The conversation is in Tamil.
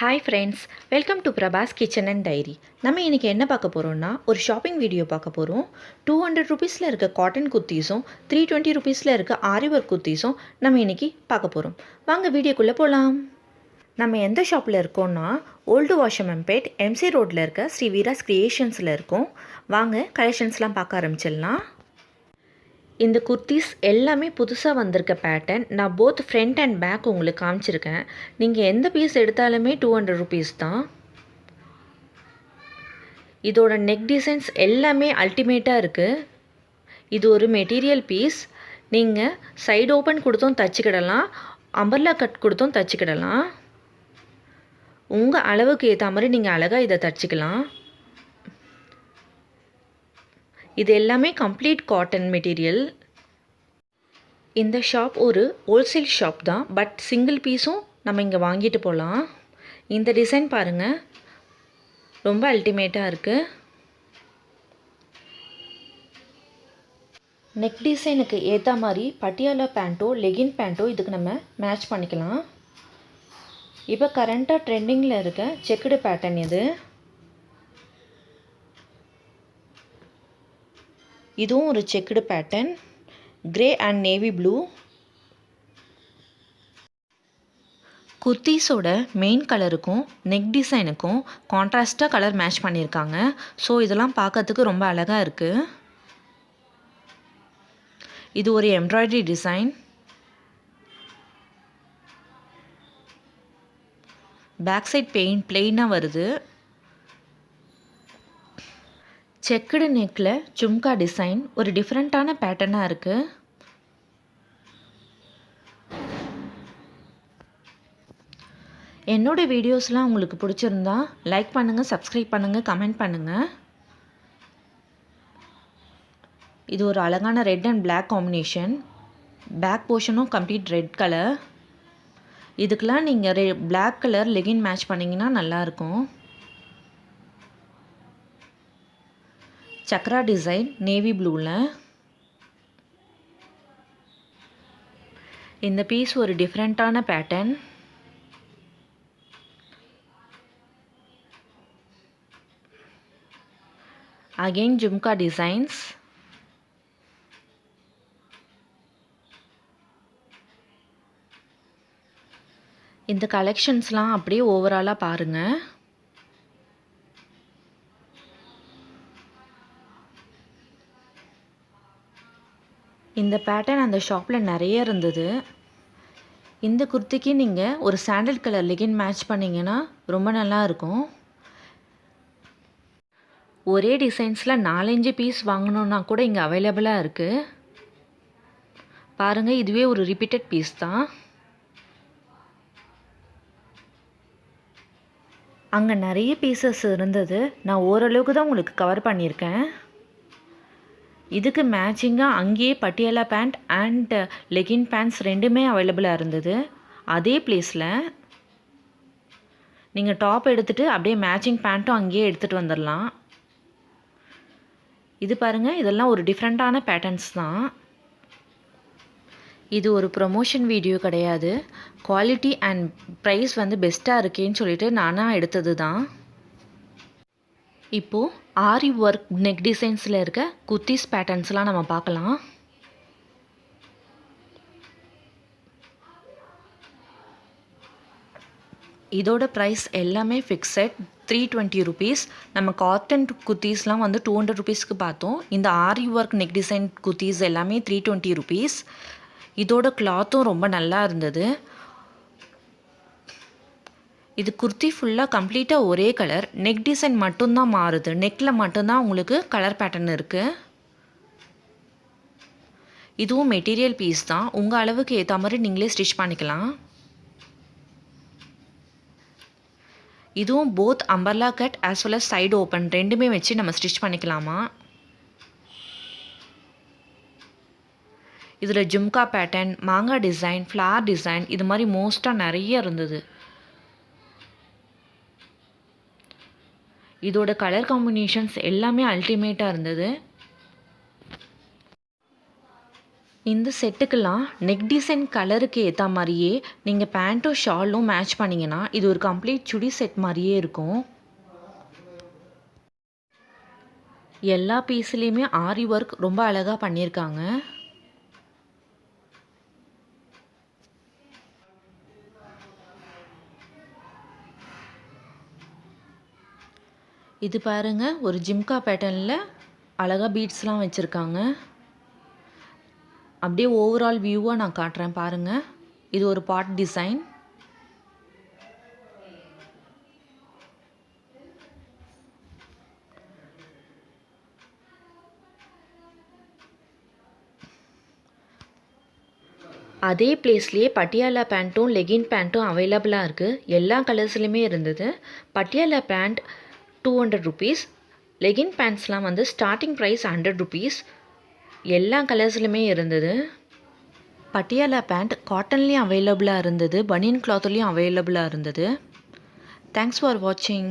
Hi friends, welcome to Prabhas kitchen and diary. நம்ம இன்றைக்கி என்ன பார்க்க போகிறோம்னா, ஒரு ஷாப்பிங் வீடியோ பார்க்க போகிறோம். 200 ருபீஸில் இருக்க காட்டன் குர்த்தீஸும் 320 ருபீஸில் இருக்க ஆரி ஒர்க் குர்த்தீஸும் நம்ம இன்றைக்கி பார்க்க போகிறோம். வாங்க வீடியோக்குள்ளே போகலாம். நம்ம எந்த ஷாப்பில் இருக்கோம்னா, ஓல்டு வாஷமன்பேட் எம்சி ரோட்டில் இருக்க ஸ்ரீ வீராஸ் கிரியேஷன்ஸில் இருக்கோம். வாங்க கலெக்ஷன்ஸ்லாம் பார்க்க ஆரம்பிச்சிடலாம். இந்த குர்த்தீஸ் எல்லாமே புதுசாக வந்திருக்க பேட்டர்ன். நான் போத் ஃப்ரண்ட் அண்ட் பேக் உங்களுக்கு காமிச்சிருக்கேன். நீங்கள் எந்த பீஸ் எடுத்தாலுமே 200 ருபீஸ் தான். இதோட நெக் டிசைன்ஸ் எல்லாமே அல்டிமேட்டாக இருக்குது. இது ஒரு மெட்டீரியல் பீஸ். நீங்கள் சைடு ஓப்பன் கொடுத்தும் தச்சுக்கிடலாம், அம்பர்லா கட் கொடுத்தும் தச்சுக்கிடலாம். உங்கள் அளவுக்கு ஏற்ற மாதிரி நீங்கள் அழகாக இதை தச்சுக்கலாம். இது எல்லாமே கம்ப்ளீட் காட்டன் மெட்டீரியல். இந்த ஷாப் ஒரு ஹோல்சேல் ஷாப் தான், பட் சிங்கிள் பீஸும் நம்ம இங்கே வாங்கிட்டு போகலாம். இந்த டிசைன் பாருங்கள், ரொம்ப அல்டிமேட்டாக இருக்குது. நெக் டிசைனுக்கு ஏற்ற மாதிரி பட்டியாலா பேண்ட்டோ லெகின் பேண்ட்டோ இதுக்கு நம்ம மேட்ச் பண்ணிக்கலாம். இப்போ கரண்ட்டாக ட்ரெண்டிங்கில் இருக்க செக்குடு பேட்டர்ன் இது. இதுவும் ஒரு checked pattern, grey and navy blue. குர்த்தீஸோட மெயின் கலருக்கும் நெக் டிசைனுக்கும் கான்ட்ராஸ்ட்டாக கலர் மேட்ச் பண்ணியிருக்காங்க. ஸோ இதெல்லாம் பார்க்கறதுக்கு ரொம்ப அழகாக இருக்குது. இது ஒரு எம்ப்ராய்டரி டிசைன். பேக் சைட் பிளெயினாக வருது. செக்குடு நெக்கில் ஜும்கா டிசைன் ஒரு டிஃப்ரெண்ட்டான பேட்டர்னாக இருக்குது. என்னோடய வீடியோஸ்லாம் உங்களுக்கு பிடிச்சிருந்தா லைக் பண்ணுங்கள், சப்ஸ்கிரைப் பண்ணுங்கள், கமெண்ட் பண்ணுங்கள். இது ஒரு அழகான red and black combination. Back போர்ஷனும் கம்ப்ளீட் ரெட் கலர். இதுக்கெலாம் நீங்கள் பிளாக் கலர் லெகின் மேட்ச் பண்ணிங்கன்னா நல்லாயிருக்கும். சக்ரா டிசைன் நேவி ப்ளூவில். இந்த பீஸ் ஒரு டிஃப்ரெண்ட்டான பேட்டர்ன். Again jhumka designs. இந்த கலெக்ஷன்ஸ்லாம் அப்படியே ஓவராலாக பாருங்கள். இந்த பேட்டர்ன் அந்த ஷாப்பில் நிறைய இருந்தது. இந்த குர்த்திக்கு நீங்கள் ஒரு சாண்டல் கலர் லெகின் மேட்ச் பண்ணிங்கன்னா ரொம்ப நல்லா இருக்கும். ஒரே டிசைன்ஸில் 4-5 பீஸ் வாங்கணுன்னா கூட இங்கே அவைலபிளாக இருக்குது. பாருங்கள், இதுவே ஒரு ரிப்பீட்டட் பீஸ் தான். அங்கே நிறைய பீசஸ் இருந்தது. நான் ஓரளவுக்கு தான் உங்களுக்கு கவர் பண்ணியிருக்கேன். இதுக்கு மேட்சிங்காக அங்கேயே Patiala pant and legging pants ரெண்டுமே அவைலபிளாக இருந்தது. அதே பிளேஸில் நீங்கள் டாப் எடுத்துகிட்டு அப்படியே மேட்சிங் பேண்ட்டும் அங்கேயே எடுத்துகிட்டு வந்துடலாம். இது பாருங்கள், இதெல்லாம் ஒரு டிஃப்ரெண்ட்டான பேட்டர்ன்ஸ் தான். இது ஒரு ப்ரொமோஷன் வீடியோ கிடையாது. குவாலிட்டி அண்ட் ப்ரைஸ் வந்து பெஸ்ட்டாக இருக்கேன்னு சொல்லிட்டு நானாக எடுத்தது தான். இப்போது ஆரி ஒர்க் நெக் டிசைன்ஸில் இருக்க குர்த்தீஸ் பேட்டர்ன்ஸ்லாம் நம்ம பார்க்கலாம். இதோட ப்ரைஸ் எல்லாமே ஃபிக்ஸட் 320 ருபீஸ். நம்ம காட்டன் குர்த்தீஸ்லாம் வந்து 200 ருபீஸ்க்கு பார்த்தோம். இந்த ஆரி ஒர்க் நெக் டிசைன் குர்த்தீஸ் எல்லாமே 320 ருபீஸ். இதோட கிளாத்தும் ரொம்ப நல்லா இருந்தது. இது குர்த்தி ஃபுல்லாக கம்ப்ளீட்டாக ஒரே கலர். நெக் டிசைன் மட்டும்தான் மாறுது. நெக்கில் மட்டும்தான் உங்களுக்கு கலர் பேட்டர்ன் இருக்குது. இதுவும் மெட்டீரியல் பீஸ் தான். உங்கள் அளவுக்கு ஏற்ற மாதிரி நீங்களே ஸ்டிச் பண்ணிக்கலாம். இதுவும் both umbrella cut as well as side open ரெண்டுமே வச்சு நம்ம ஸ்டிச் பண்ணிக்கலாமா. இதில் ஜும்கா பேட்டர்ன், மாங்காய் டிசைன், ஃப்ளார் டிசைன் இது மாதிரி மோஸ்ட்டாக நிறைய இருந்தது. இதோட கலர் காம்பினேஷன்ஸ் எல்லாமே அல்டிமேட்டாக இருந்தது. இந்த செட்டுக்கெல்லாம் நெக் டிசைன் கலருக்கு ஏற்ற மாதிரியே நீங்கள் பேண்ட்டும் ஷாலும் மேட்ச் பண்ணிங்கன்னா இது ஒரு கம்ப்ளீட் சுடி செட் மாதிரியே இருக்கும். எல்லா பீஸ்லேயுமே ஆரி ஒர்க் ரொம்ப அழகாக பண்ணியிருக்காங்க. இது பாருங்க, ஒரு ஜிம்கா பேட்டர்னில் அழகாக பீட்ஸ்லாம் வச்சுருக்காங்க. அப்படியே ஓவரால் வியூவாக நான் காட்டுறேன் பாருங்கள். இது ஒரு பாட் டிசைன். அதே பிளேஸ்லேயே பட்டியாலா பேண்ட்டும் லெகின் பேண்ட்டும் அவைலபிளாக இருக்குது. எல்லா கலர்ஸ்லையுமே இருந்தது. Patiala pant 200 rupees. லெகின் பேண்ட்ஸ்லாம் வந்து ஸ்டார்டிங் ப்ரைஸ் 100 ருபீஸ். எல்லா கலர்ஸ்லையுமே இருந்தது. பட்டியாலா பேண்ட் காட்டன்லேயும் அவைலபிளாக இருந்தது, பனியன் கிளாத்லேயும் அவைலபிளாக இருந்தது. தேங்க்ஸ் ஃபார் வாட்சிங்.